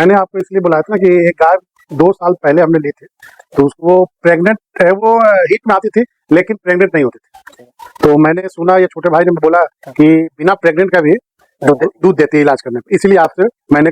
मैंने आपको इसलिए बुलाया था ना कि एक गाय 2 साल पहले हमने ली थी, तो उसको प्रेग्नेंट है, वो हीट में आती थी लेकिन प्रेग्नेंट नहीं होती थी। तो मैंने सुना, ये छोटे भाई ने बोला कि बिना प्रेग्नेंट का भी दूध देती है इलाज करने में, इसलिए आपसे मैंने।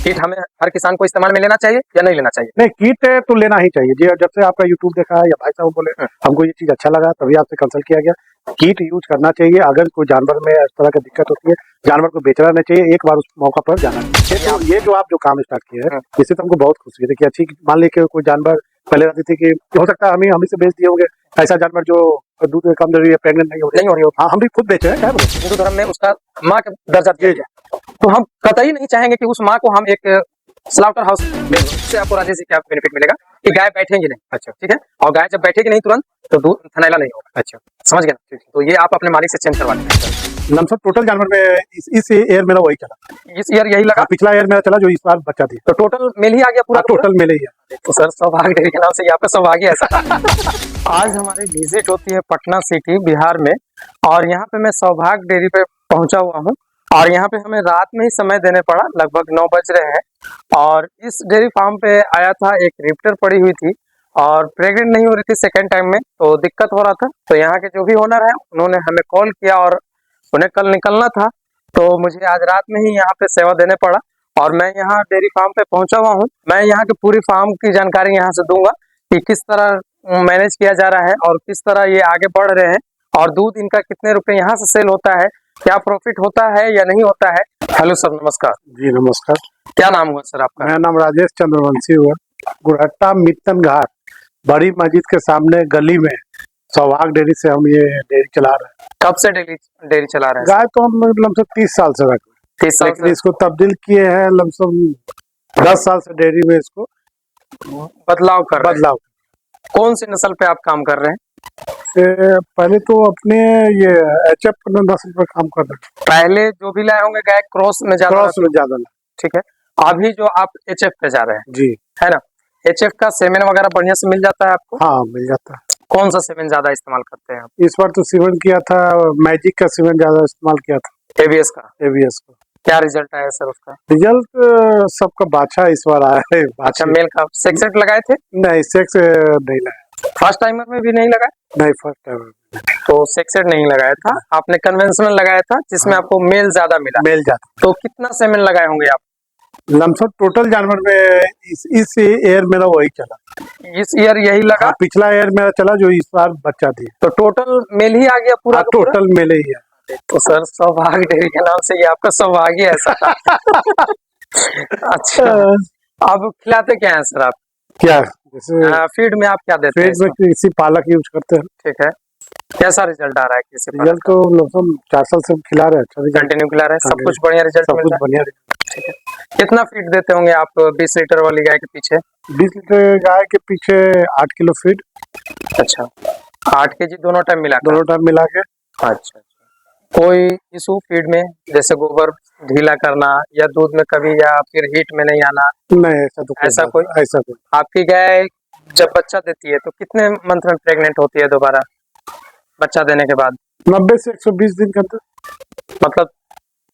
किट हमें हर किसान को इस्तेमाल में लेना चाहिए या नहीं लेना चाहिए? नहीं, किट तो लेना ही चाहिए जी। जब से आपका यूट्यूब देखा है या भाई साहब बोले हमको ये चीज अच्छा लगा, तभी आपसे कंसल्ट किया गया। किट यूज करना चाहिए। अगर कोई जानवर में इस तरह की दिक्कत होती है, जानवर को बेचना नहीं चाहिए, एक बार उस मौका पर जाना चाहिए। ये जो आप जो काम स्टार्ट किए हैं, इससे तो हमको बहुत खुशी है कि अच्छी, मान लीजिए कोई जानवर पहले रहती थी कि हो सकता है हम से बेच दिए होंगे, ऐसा जानवर जो दूध कम दे रही है, प्रेग्नेंट नहीं हो रही हो। हाँ, हम भी खुद बेचे हैं। क्या बोले, हिंदू धर्म में उसका माँ का दर्जा दिया गया, तो हम कतई नहीं चाहेंगे कि उस माँ को हम एक स्लाउटर हाउस में, उससे आपको राजेश जी क्या बेनिफिट मिलेगा कि गाय बैठेंगी नहीं। अच्छा, ठीक है। और गाय जब बैठेगी नहीं तुरंत तो दूध थनैला नहीं होगा। अच्छा, समझ गए ना? तो ये आप अपने मालिक से चेंज करवा लें। लमसम टोटल जानवर में इस ईयर मेरा वही चला। इस ईयर यही लगा? पिछला ईयर मेरा चला जो इस बार बच्चा थी। तो टोटल मेल ही आ गया पूरा? टोटल मेल ही है। तो सर सौभाग्य डेयरी के नाम से आपका सौभाग्य ऐसा। आज हमारी विजिट होती है पटना सिटी बिहार में, और यहाँ पे मैं सौभाग्य डेयरी पे पहुंचा हुआ हूँ, और यहाँ पे हमें रात में ही समय देने पड़ा, लगभग 9 बज रहे हैं। और इस डेयरी फार्म पे आया था, एक रिप्टर पड़ी हुई थी और प्रेग्नेंट नहीं हो रही थी सेकेंड टाइम में, तो दिक्कत हो रहा था। तो यहाँ के जो भी ओनर है उन्होंने हमें कॉल किया और उन्हें कल निकलना था, तो मुझे आज रात में ही यहाँ पे सेवा देने पड़ा और मैं यहाँ डेयरी फार्म पे पहुंचा हुआ हूँ। मैं यहाँ की पूरी फार्म की जानकारी यहाँ से दूंगा कि किस तरह मैनेज किया जा रहा है और किस तरह ये आगे बढ़ रहे हैं, और दूध इनका कितने रुपए यहाँ से सेल होता है, क्या प्रॉफिट होता है या नहीं होता है। हेलो सर, नमस्कार। जी नमस्कार। क्या नाम हुआ सर आपका? मेरा नाम राजेश चंद्रवंशी हुआ। गुरहट्टा मित्तन घाट बड़ी मस्जिद के सामने गली में सौभाग्य डेयरी से हम ये डेयरी चला रहे हैं। कब से डेयरी चला रहे हैं? गाय तो हम लमसम 30 साल से रख रहे हैं। 30 साल लेकिन इसको तब्दील किए हैं लमसम 10 साल से डेयरी में इसको बदलाव कर रहे हैं। बदलाव। कौन सी नस्ल पे आप काम कर रहे हैं? पहले तो अपने ये एचएफ नस्ल पर काम कर रहे हैं। पहले जो भी लाए होंगे गाय क्रॉस में ज्यादा। ठीक है। अभी जो आप एचएफ पे जा रहे हैं, जी है ना? एचएफ का सेमेन वगैरह बढ़िया से मिल जाता है आपको? हाँ, मिल जाता है। कौन सा सीमेंट ज्यादा इस्तेमाल करते हैं आप? इस बार तो सीमेंट किया था, मैजिक का सीमेंट ज्यादा इस्तेमाल किया था। एबीएस का? एबीएस का। क्या रिजल्ट आया सर उसका? रिजल्ट सबका बाछा इस बार आया है। अच्छा, मेल का सेक्सेट लगाए थे? नहीं, सेक्स नहीं लगाया। फर्स्ट टाइमर में भी नहीं लगाया? नहीं, फर्स्ट टाइमर तो सेक्सेट नहीं लगाया था आपने, कन्वेंशनल लगाया था जिसमें आपको मेल ज्यादा मिला। मेल जाता। तो कितना सेमेन लगाए होंगे आप? लमसम टोटल जानवर में इस ईयर मेरा वही चला। इस ईयर यही लगा? पिछला ईयर मेरा चला जो इस बार बच्चा थी। तो टोटल मेल ही आ गया पूरा? टोटल मेल ही है। तो सर सौभाग्य डेयरी के नाम से ये आपका सौभाग्य है ऐसा। अच्छा, अब खिलाते क्या है सर आप? क्या जैसे फीड में आप क्या देते हैं? फीड में किसी पालक यूज करते हैं। ठीक है। कैसा रिजल्ट आ रहा है? किसी रिजल्ट तो लमसम 4 साल से खिला रहे हैं, कंटिन्यू खिला रहे हैं, सब कुछ बढ़िया रिजल्ट सब कुछ बढ़िया। ठीक है। कितना फीड देते होंगे आप 20 लीटर वाली गाय के पीछे? 20 लीटर गाय के पीछे 8 किलो फीड। अच्छा, 8 केजी दोनों टाइम मिला? दोनों टाइम मिला के। अच्छा, कोई इशू फीड में, जैसे गोबर ढीला करना या दूध में कभी, या फिर हीट में नहीं आना? नहीं, ऐसा कोई। आपकी गाय जब बच्चा देती है तो कितने मंथ में प्रेग्नेंट होती है दोबारा बच्चा देने के बाद? 90 से 120 दिन के अंदर, मतलब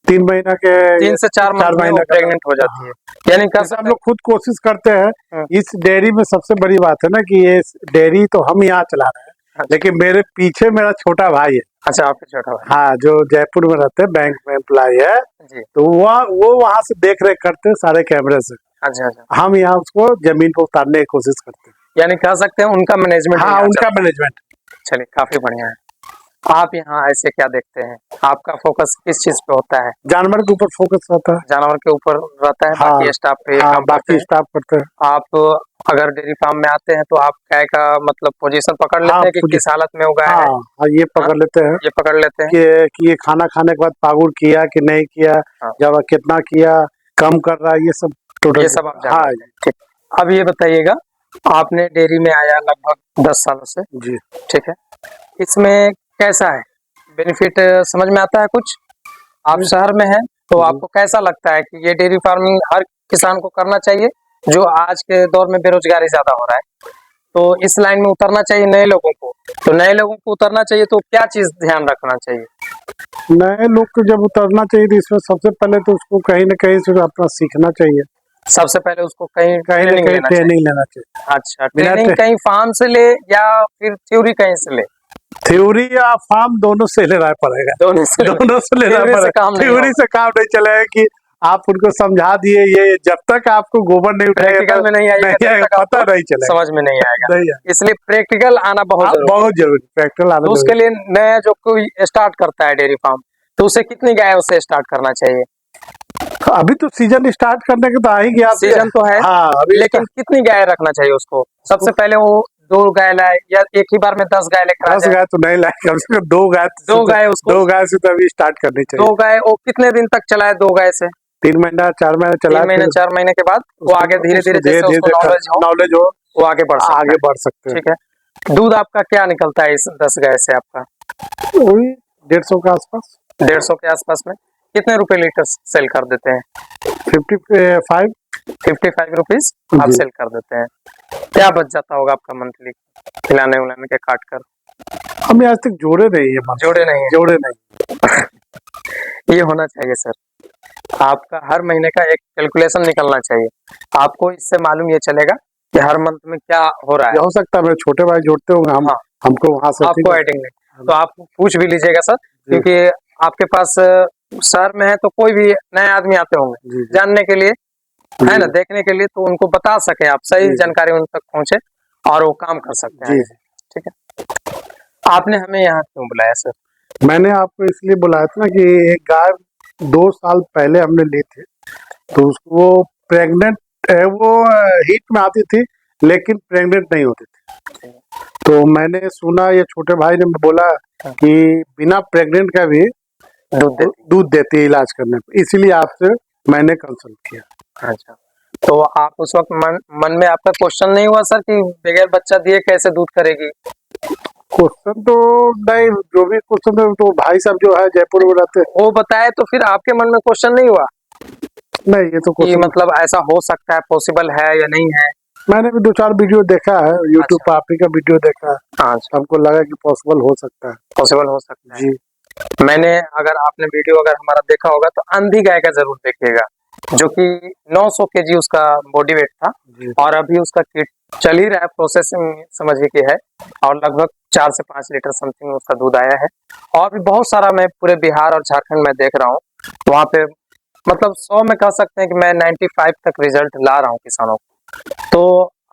3 महीना के 3 से 4 महीना प्रेग्नेंट हो जाती है। यानी हम लोग खुद कोशिश करते हैं। इस डेयरी में सबसे बड़ी बात है ना कि ये डेयरी तो हम यहाँ चला रहे हैं, लेकिन मेरे पीछे मेरा छोटा भाई है। अच्छा, आपके छोटा भाई? हाँ, जो जयपुर में रहते हैं, बैंक में एम्प्लॉय है जी। तो वो वहाँ से देख रेख करते हैं सारे कैमरे से। अच्छा। हम यहाँ उसको जमीन पर उतारने की कोशिश करते हैं। यानी कह सकते हैं उनका मैनेजमेंट? हाँ, उनका मैनेजमेंट। चलिए, काफी बढ़िया है। आप यहाँ ऐसे क्या देखते हैं? आपका फोकस किस चीज पे होता है? जानवर के ऊपर फोकस रहता है। जानवर के ऊपर रहता है। हाँ, बाकी स्टाफ पे बाकी स्टाफ करते हैं। आप अगर डेयरी फार्म में आते हैं तो आप गाय का मतलब पोजीशन पकड़ लेते हैं कि किस हालत में होगा? हाँ, ये पकड़ लेते हैं। ये पकड़ लेते हैं कि ये खाना खाने के बाद पागुर किया कि नहीं किया, जब कितना किया, कम कर रहा है, ये सब टोटल ये सब आप जानते हैं। ठीक, अब ये बताइएगा, आपने डेयरी में आया लगभग 10 सालों से जी, ठीक है, इसमें कैसा है बेनिफिट? समझ में आता है कुछ? आप शहर में हैं तो आपको कैसा लगता है कि ये डेयरी फार्मिंग हर किसान को करना चाहिए, जो आज के दौर में बेरोजगारी ज्यादा हो रहा है, तो इस लाइन में उतरना चाहिए नए लोगों को? तो नए लोगों को उतरना चाहिए तो क्या चीज ध्यान रखना चाहिए? नए लोग को जब उतरना चाहिए तो इसमें सबसे पहले तो उसको कहीं ना कहीं से अपना सीखना चाहिए। सबसे पहले उसको कहीं कहीं ना ट्रेनिंग कहीं लेना चाहिए। ट्रेनिंग लेना चाहिए। अच्छा, बिना ट्रेनिंग कहीं फार्म से ले या फिर थ्योरी कहीं से ले? थ्योरी या फार्म दोनों से लेना पड़ेगा, दोनों से दोनों से लेना थ्योरी से पड़ेगा। काम नहीं थ्योरी होगा। से काम नहीं चलेगा कि आप उनको समझा दिए, ये जब तक आपको गोबर नहीं उठाएगा प्रैक्टिकल में नहीं आएगा, नहीं जब आएगा, तक पता आपको नहीं चलेगा, समझ में नहीं आएगा। नहीं आएगा। इसलिए प्रैक्टिकल आना बहुत जरूरी है। बहुत जरूरी, प्रैक्टिकल आना तो उसके जरूरी। लिए नया जो कोई स्टार्ट करता है डेयरी फार्म, तो उसे कितनी गाय उसे स्टार्ट करना चाहिए? अभी तो सीजन स्टार्ट करने के तो आ ही गया, सीजन तो है, हाँ अभी लेकिन कितनी गाय रखना चाहिए उसको? सबसे पहले वो 2 गाय लाए या एक ही बार में 10 गाय लेकर आ 10 जाए? गाय तो नहीं लाए, कम से कम 2 गाय, 2 गाय उसको 2 गाय से तो अभी स्टार्ट करनी 2 चाहिए। गाय वो कितने दिन तक चलाए 2 गाय से? 3 महीना 4 महीना 3 चला, महीने 4 महीने के बाद वो आगे धीरे-धीरे जैसे उसको नॉलेज हो वो आगे बढ़ सकता आगे है। बढ़ सकते हैं। ठीक है। दूध आपका क्या निकलता है इस 10 गाय से आपका? वही 150 के आसपास, 150 के आसपास में। कितने रुपए लीटर सेल कर देते हैं? 55। 55 रुपीज आप जी। सेल कर देते हैं। क्या बच जाता होगा आपका मंथली खिलाने उलाने के काट कर? हमें आज तक जोड़े नहीं है, जोड़े नहीं है। जोड़े नहीं। ये होना चाहिए सर। आपका हर महीने का एक कैलकुलेशन निकलना चाहिए। आपको इससे मालूम ये चलेगा कि हर मंथ में क्या हो रहा ये है। हो सकता है मेरे छोटे भाई जोड़ते होंगे, हम हाँ। हमको वहां से आपको एडिंग नहीं, तो आप पूछ भी लीजिएगा सर, क्योंकि आपके पास शहर में है तो कोई भी नए आदमी आते होंगे जी, जी। जानने के लिए, है ना, देखने के लिए, तो उनको बता सके आप, सही जी, जी। जानकारी उन तक पहुंचे और वो काम कर सकते हैं। जी। ठीक है। आपने हमें यहाँ क्यों बुलाया सर? मैंने आपको इसलिए बुलाया था ना कि एक गाय 2 साल पहले हमने ली थी, तो वो प्रेग्नेंट है, वो हीट में आती थी लेकिन प्रेग्नेंट नहीं होती थी। तो मैंने सुना, ये छोटे भाई ने बोला कि बिना प्रेग्नेंट का भी दूध देती है इलाज करने पे, इसीलिए आपसे मैंने कंसल्ट किया। अच्छा, तो आप उस वक्त मन में आपका क्वेश्चन नहीं हुआ सर कि बगैर बच्चा दिए कैसे दूध करेगी? क्वेश्चन तो नहीं, जो भी क्वेश्चन तो भाई साहब जो है जयपुर में रहते, वो बताए तो फिर आपके मन में क्वेश्चन नहीं हुआ नहीं ये तो कि क्वेश्चन, मतलब ऐसा हो सकता है, पॉसिबल है या नहीं है? मैंने भी 2-4 वीडियो देखा है यूट्यूब पर, आप ही का वीडियो देखा है, हाँ, हमको लगा कि पॉसिबल हो सकता है। पॉसिबल हो सकता है जी। मैंने, अगर आपने वीडियो अगर हमारा देखा होगा तो अंधी गाय का जरूर देखिएगा, जो कि 900 केजी उसका बॉडी वेट था, जी। और अभी उसका किट चल ही रहा है, प्रोसेसिंग समझिए कि है, और लगभग 4 से 5 लीटर समथिंग उसका दूध आया है। और भी बहुत सारा मैं पूरे बिहार और झारखंड में देख रहा हूँ, वहाँ पे मतलब 100 में कह सकते हैं कि मैं 95 तक रिजल्ट ला रहा हूँ किसानों को। तो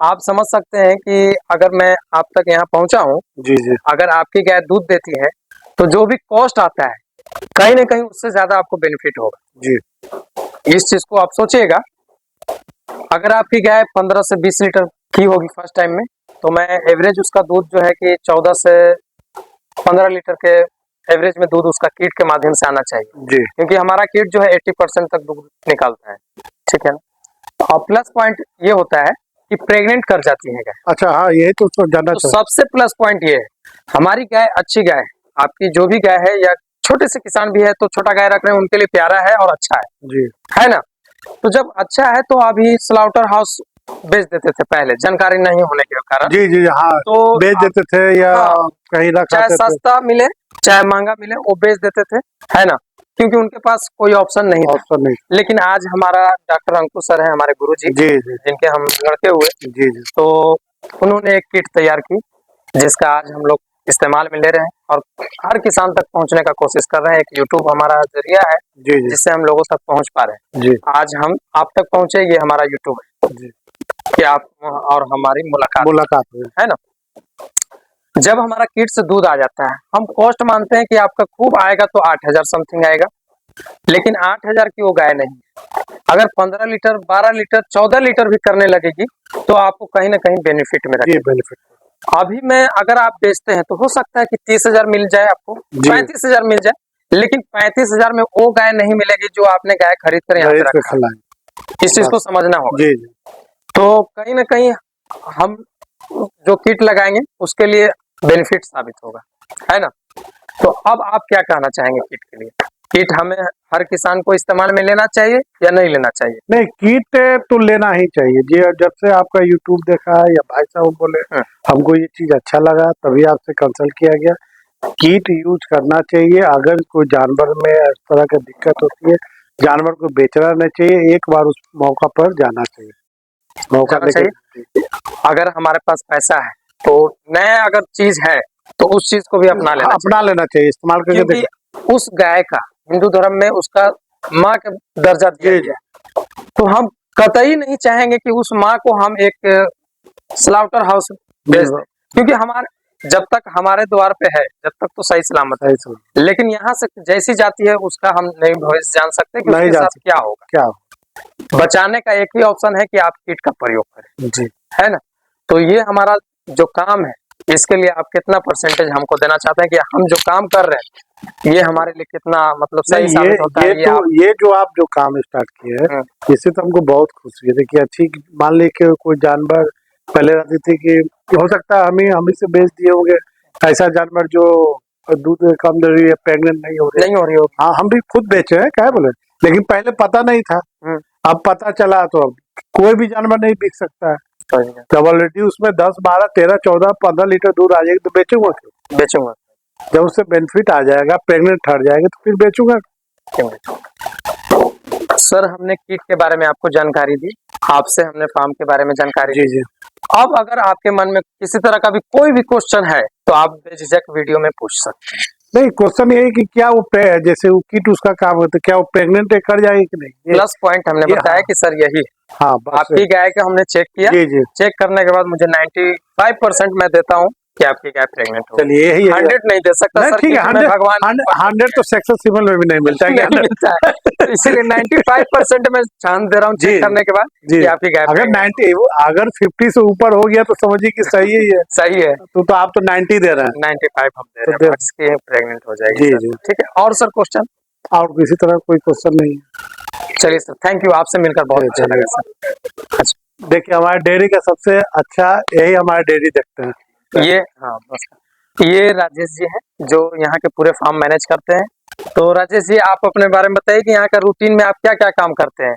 आप समझ सकते हैं कि अगर मैं आप तक यहाँ पहुँचा हूँ, जी, जी। अगर आपकी गाय दूध देती है तो जो भी कॉस्ट आता है कहीं ना कहीं उससे ज्यादा आपको बेनिफिट होगा। जी। इस चीज को आप सोचिएगा। अगर आपकी गाय 15 से 20 लीटर की होगी फर्स्ट टाइम में, तो मैं एवरेज उसका दूध जो है कि 14 से 15 लीटर के एवरेज में दूध उसका कीट के माध्यम से आना चाहिए, जी। क्योंकि हमारा कीट जो है 80% तक दूध निकालता है। ठीक है ना। और प्लस पॉइंट ये होता है कि प्रेग्नेंट कर जाती है गाय। अच्छा, हाँ यही तो जानना तो चाहिए। सबसे प्लस पॉइंट ये है, हमारी गाय अच्छी गाय है, आपकी जो भी गाय है या छोटे से किसान भी है तो छोटा गाय रख रहे हैं उनके लिए प्यारा है और अच्छा जी। है ना। तो जब अच्छा है तो अभी स्लाउटर हाउस बेच देते थे पहले, जानकारी नहीं होने के कारण। जी, जी, हाँ, तो बेच देते थे या हाँ, कहीं चाहे रखाते थे। सस्ता मिले चाहे महंगा मिले वो बेच देते थे, है ना, क्योंकि उनके पास कोई ऑप्शन नहीं था। ऑप्शन नहीं। लेकिन आज हमारा डॉक्टर अंकुश सर है, हमारे गुरुजी, जी, जी, जिनके हम लड़के हुए, जी, जी। तो उन्होंने एक किट तैयार की जिसका आज हम लोग इस्तेमाल में ले रहे हैं और हर किसान तक पहुंचने का कोशिश कर रहे हैं। एक यूट्यूब हमारा जरिया है जी, जी। जिससे हम लोगों तक पहुंच पा रहे हैं। जी। आज हम आप तक पहुंचे, ये हमारा यूट्यूब है जी। कि आप और हमारी मुलाकात हुई। है ना। जब हमारा किट से दूध आ जाता है, हम कॉस्ट मानते हैं कि आपका खूब आएगा तो 8,000 समथिंग आएगा, लेकिन 8,000 की वो गाय नहीं। अगर 15 लीटर 12 लीटर 14 लीटर भी करने लगेगी तो आपको कहीं ना कहीं बेनिफिट में रखेगी। बेनिफिट अभी में अगर आप बेचते हैं तो हो सकता है कि 30,000 मिल जाए आपको, 35,000 मिल जाए, लेकिन 35,000 में वो गाय नहीं मिलेगी जो आपने गाय खरीद कर यहाँ पे रखा है। इस चीज को समझना होगा। जी, जी। तो कहीं ना कहीं हम जो किट लगाएंगे उसके लिए बेनिफिट साबित होगा, है ना। तो अब आप क्या कहना चाहेंगे किट के लिए? किट हमें हर किसान को इस्तेमाल में लेना चाहिए या नहीं लेना चाहिए? नहीं, किट तो लेना ही चाहिए जी। जब से आपका यूट्यूब देखा है या भाई साहब बोले हमको ये चीज अच्छा लगा, तभी आपसे कंसल्ट किया गया। किट यूज करना चाहिए। अगर कोई जानवर में इस तरह की दिक्कत होती है जानवर को बेचना नहीं चाहिए, एक बार उस मौका पर जाना चाहिए। मौका जाना चाहिए। अगर हमारे पास पैसा है तो नया अगर चीज है तो उस चीज को भी अपना लेना अपना लेना चाहिए, इस्तेमाल चाहिए, करके क्योंकि उस गाय का हिंदू धर्म में उसका माँ का दर्जा दिया जी, गया है। तो हम कतई नहीं चाहेंगे कि उस माँ को हम एक स्लाउटर हाउस भेज दें, क्योंकि हमारे जब तक हमारे द्वार पे है जब तक तो सही सलामत है, लेकिन यहाँ से जैसी जाती है उसका हम नहीं भविष्य जान सकते कि नहीं उसके जान साथ क्या होगा। क्या बचाने का एक ही ऑप्शन है कि आप किट का प्रयोग करें, जी। है ना। तो ये हमारा जो काम है इसके लिए आप कितना परसेंटेज हमको देना चाहते हैं कि हम जो काम कर रहे हैं ये हमारे लिए कितना मतलब सही नहीं, साबित होता है? ये जो आप जो काम स्टार्ट किए हैं, इससे तो हमको बहुत खुशी है। देखिए अच्छी, मान ली कि कोई जानवर पहले रहती थी कि हो सकता है हम से बेच दिए होंगे, ऐसा जानवर जो दूध कम दे रही है, प्रेग्नेंट नहीं हो रही होगी। हाँ, हम भी खुद बेचे हैं, क्या बोले, लेकिन पहले पता नहीं था। अब पता चला तो अब कोई भी जानवर नहीं बिक सकता है। जब ऑलरेडी उसमें 10, 12, 13, 14, 15 लीटर दूध आ जाएगी तो बेचूंगा क्यों? बेचूंगा। जब उससे बेनिफिट आ जाएगा, प्रेग्नेंट ठहर जाएगी तो फिर बेचूंगा। सर हमने किट के बारे में आपको जानकारी दी, आपसे हमने फार्म के बारे में जानकारी जी जी। अब अगर आपके मन में किसी तरह का भी कोई भी क्वेश्चन है तो आप बेझिझक वीडियो में पूछ सकते हैं। नहीं, क्वेश्चन ये है कि क्या वो जैसे वो किट उसका काम होता है, क्या वो प्रेग्नेंट कर जाएगी कि नहीं? प्लस पॉइंट हमने बताया कि सर यही है। हाँ, आपकी गाय का हमने चेक किया, जी जी। चेक करने के बाद मुझे 95% मैं देता हूँ कि आपकी गाय प्रेग्नेंट हो। चलिए यही 100 नहीं दे सकता सर, ठीक है, क्योंकि मैं भगवान 100 तो सक्सेस सिंबल में भी नहीं मिलता है, नहीं मिलता है। तो इसीलिए 95% में चांस दे रहा हूँ चेक करने के बाद जी। कि आपकी गाय अगर 90 अगर 50 से ऊपर हो गया तो समझिए कि सही ही है। सही है। तो आप तो 90 दे रहे हैं। 95 हम दे रहे हैं कि प्रेग्नेंट हो जाएगी। जी जी, ठीक है। और सर क्वेश्चन? और किसी तरह कोई क्वेश्चन नहीं है। चलिए सर, थैंक यू, आपसे मिलकर बहुत अच्छा लगा सर। अच्छा देखिए हमारे डेयरी का सबसे अच्छा यही हमारा डेयरी देखते हैं ये, हाँ बस, ये राजेश जी हैं जो यहाँ के पूरे फार्म मैनेज करते हैं। तो राजेश जी आप अपने बारे में बताइए कि यहाँ का रूटीन में आप क्या क्या काम करते हैं?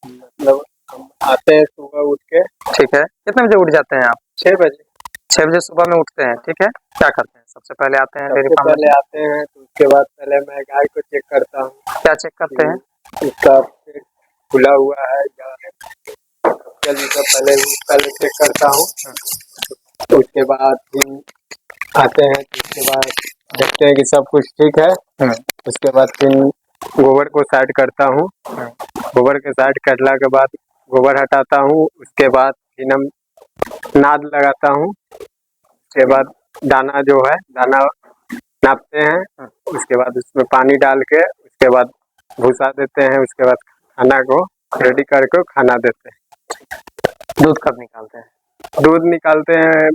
मतलब हम आते हैं सुबह उठ के। ठीक है। कितने बजे उठ जाते हैं आप? 6 बजे। 6 बजे सुबह में उठते हैं। ठीक है। क्या करते हैं? सबसे पहले आते हैं डेयरी सबसे फार्म पहले आते हैं तो उसके बाद पहले मैं गाय को चेक करता हूँ। क्या चेक करते हैं? उसका पेट खुला हुआ है या जल्दी से पहले चेक करता हूँ। उसके बाद फिर आते हैं तो उसके बाद देखते हैं कि सब कुछ ठीक है। उसके बाद फिर गोबर को साइड करता हूँ। गोबर के साइड करने के बाद गोबर हटाता हूँ। उसके बाद फिर हम नाद लगाता हूँ। उसके बाद दाना जो है दाना नापते हैं। उसके बाद उसमें पानी डाल के उसके बाद भूसा देते हैं। उसके बाद खाना को रेडी करके खाना देते हैं। दूध कब निकालते हैं? दूध निकालते हैं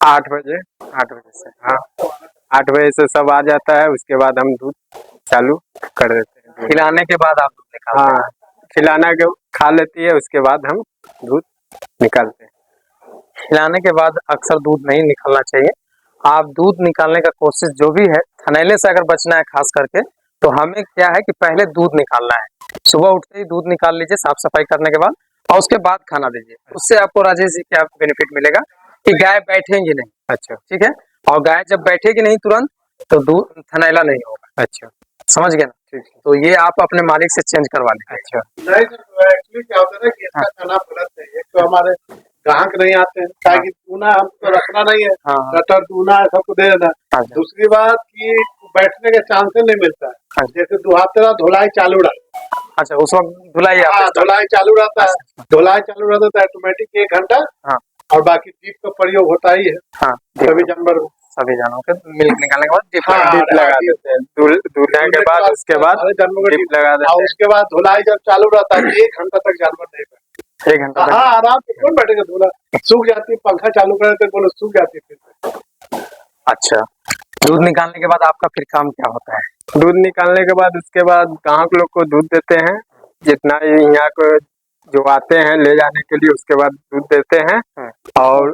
8 बजे। 8 बजे से। हाँ, 8 बजे से सब आ जाता है। उसके बाद हम दूध चालू कर देते हैं। खिलाने के बाद आप दूध निकालते हैं? हाँ, खिलाना के खा लेती है उसके बाद हम दूध निकालते हैं। खिलाने के बाद अक्सर दूध नहीं निकालना चाहिए। आप दूध निकालने का कोशिश जो भी है, थनैले से अगर बचना है खास करके, तो हमें क्या है कि पहले दूध निकालना है। सुबह उठते ही दूध निकाल लीजिए साफ सफाई करने के बाद, और उसके बाद खाना दीजिए। उससे आपको राजेश जी क्या बेनिफिट मिलेगा कि गाय बैठेंगी नहीं। अच्छा, ठीक है। और गाय जब बैठेगी नहीं तुरंत तो दूध थनैला नहीं होगा। अच्छा, समझ गए ना? ठीक है। तो ये आप अपने मालिक से चेंज करवा लें। अच्छा, नहीं सर, एक्चुअली क्या होता है ना कि इसका खाना गलत है। एक तो हमारे ग्राहक नहीं आते हैं, ताकि दूना हमको रखना नहीं है, कटर दूना है सबको दे देना। दूसरी बात कि बैठने के चांसेस नहीं मिलता है। जैसे दुहातेरा धुलाई चालू रहा। अच्छा, उस वक्त धुलाई धुलाई चालू रहता है। धुलाई चालू रहता है तो ऑटोमेटिक 1 घंटा और बाकी डीप का प्रयोग होता ही है। हाँ, सभी जानवर सभी जानवरों के मिल्क निकालने के बाद डिप लगा देते हैं। धुलने के बाद उसके बाद डिप लगा देते हैं। उसके बाद धुलाई जब चालू रहता है 1 घंटा तक जानवर नहीं बैठता। 1 घंटा हाँ, आराम से कौन बैठेगा? धुला सूख जाती है, पंखा चालू करे तो बोलो सूख जाती है फिर। अच्छा, दूध निकालने के बाद आपका फिर काम क्या होता है? दूध निकालने के बाद उसके बाद ग्राहक लोग को दूध देते हैं। जितना यहाँ को जो आते हैं ले जाने के लिए उसके बाद दूध देते हैं। और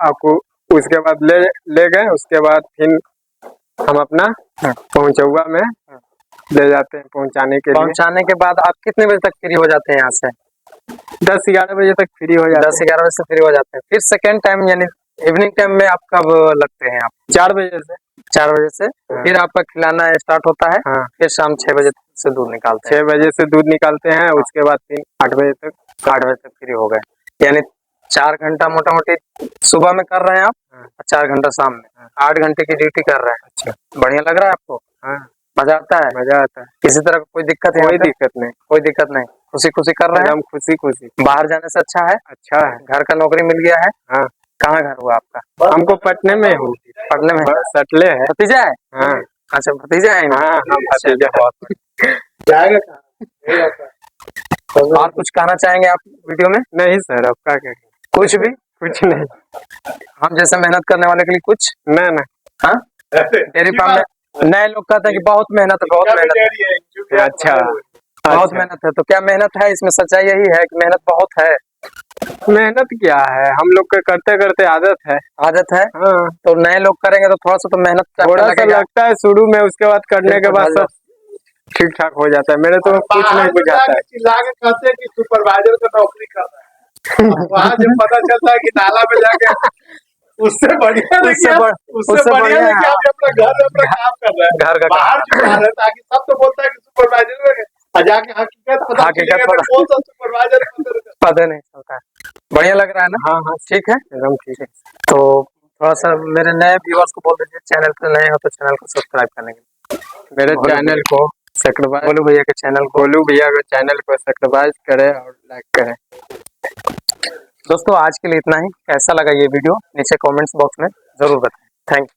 आपको उसके बाद ले गए। उसके बाद फिर हम अपना पहुंचौआ में ले जाते हैं पहुंचाने के लिए। पहुंचाने के बाद आप कितने बजे तक फ्री हो जाते हैं यहाँ से? 10-11 बजे तक फ्री हो जाते हैं। 10-11 बजे से फ्री हो जाते हैं। फिर सेकेंड टाइम यानी इवनिंग टाइम में आप कब लगते हैं? आप 4 बजे से। 4 बजे से फिर आपका खिलाना स्टार्ट होता है। हाँ। फिर शाम 6 बजे से दूध निकालते हैं। 6 बजे से दूध निकालते हैं, उसके बाद फिर 8 बजे तक 8 बजे तक फ्री हो गए, यानी 4 घंटा मोटा मोटी सुबह में कर रहे हैं आप, हाँ। 4 घंटा शाम में, 8 घंटे की ड्यूटी कर रहे हैं। अच्छा। बढ़िया लग रहा है आपको? हाँ, मजा आता है? मजा आता है, किसी तरह का कोई दिक्कत है? कोई दिक्कत नहीं, कोई दिक्कत नहीं, खुशी खुशी कर रहे हैं। एकदम खुशी खुशी। बाहर जाने से अच्छा है, अच्छा है। घर का नौकरी मिल गया है। हाँ। कहाँ घर हुआ आपका? हमको पटने में हूँ, पटने में सटले है। भतीजा है? हाँ। अच्छा भतीजा है। हाँ, हाँ, भतीजा है। बहुत जाएगा कहाँ? और कुछ कहना चाहेंगे आप वीडियो में? नहीं सर, अब क्या कहें, कुछ भी? कुछ नहीं। हम जैसे मेहनत करने वाले के लिए कुछ? ना ना। हाँ, डेयरी फार्म में नए लोग कहते हैं कि बहुत मेहनत है, बहुत मेहनत है। अच्छा, बहुत मेहनत है, तो क्या मेहनत है इसमें? सच्चाई यही है कि मेहनत बहुत है। मेहनत क्या है, हम लोग के करते करते आदत है। आदत है। हाँ। तो नए लोग करेंगे तो थोड़ा सा तो मेहनत थोड़ा सा लगेगा। लगता है शुरू में, उसके बाद करने के बाद सब ठीक ठाक हो जाता है। मेरे तो कुछ नहीं बुझाता है। चिल्ला के कहते हैं कि सुपरवाइजर का नौकरी कर रहा है, वहाँ जब पता चलता है कि नाला में जाके उससे बढ़िया उससे बढ़िया है। आप अपना घर में अपना काम कर रहे हैं, घर का बाहर छुपा रहे हैं, ताकि सब तो बोलता है कि सुपरवाइजर है, और जाके हकीकत पता चलेगा तो कौन सा सुपरवाइजर पता नहीं चलता है। बढ़िया लग रहा है ना? हाँ हाँ, ठीक है, एकदम ठीक है। तो थोड़ा सा मेरे नए व्यूअर्स को बोल दीजिए, चैनल पे नए हो तो चैनल को सब्सक्राइब करने के लिए। मेरे चैनल को सब्सक्राइब, गोलू भैया के चैनल को, गोलू भैया के चैनल को सब्सक्राइब करें और लाइक करें। दोस्तों आज के लिए इतना ही। कैसा लगा ये वीडियो नीचे कमेंट्स बॉक्स में जरूर बताएं। Thank you.